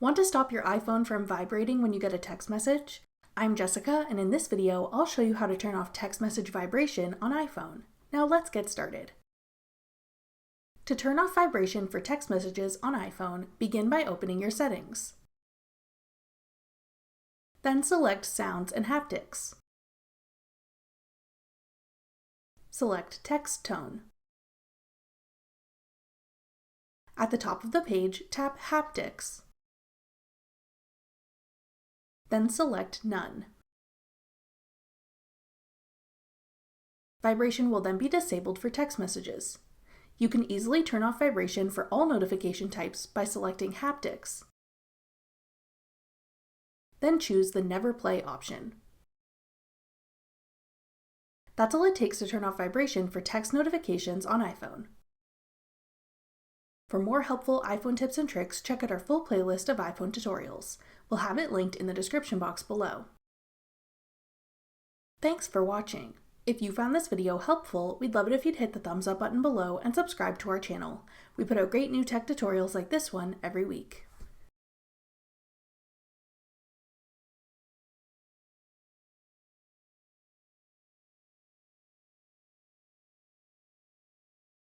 Want to stop your iPhone from vibrating when you get a text message? I'm Jessica, and in this video, I'll show you how to turn off text message vibration on iPhone. Now let's get started. To turn off vibration for text messages on iPhone, begin by opening your settings. Then select Sounds and Haptics. Select Text Tone. At the top of the page, tap Haptics. Then select None. Vibration will then be disabled for text messages. You can easily turn off vibration for all notification types by selecting Haptics. Then choose the Never Play option. That's all it takes to turn off vibration for text notifications on iPhone. For more helpful iPhone tips and tricks, check out our full playlist of iPhone tutorials. We'll have it linked in the description box below. Thanks for watching. If you found this video helpful, we'd love it if you'd hit the thumbs up button below and subscribe to our channel. We put out great new tech tutorials like this one every week.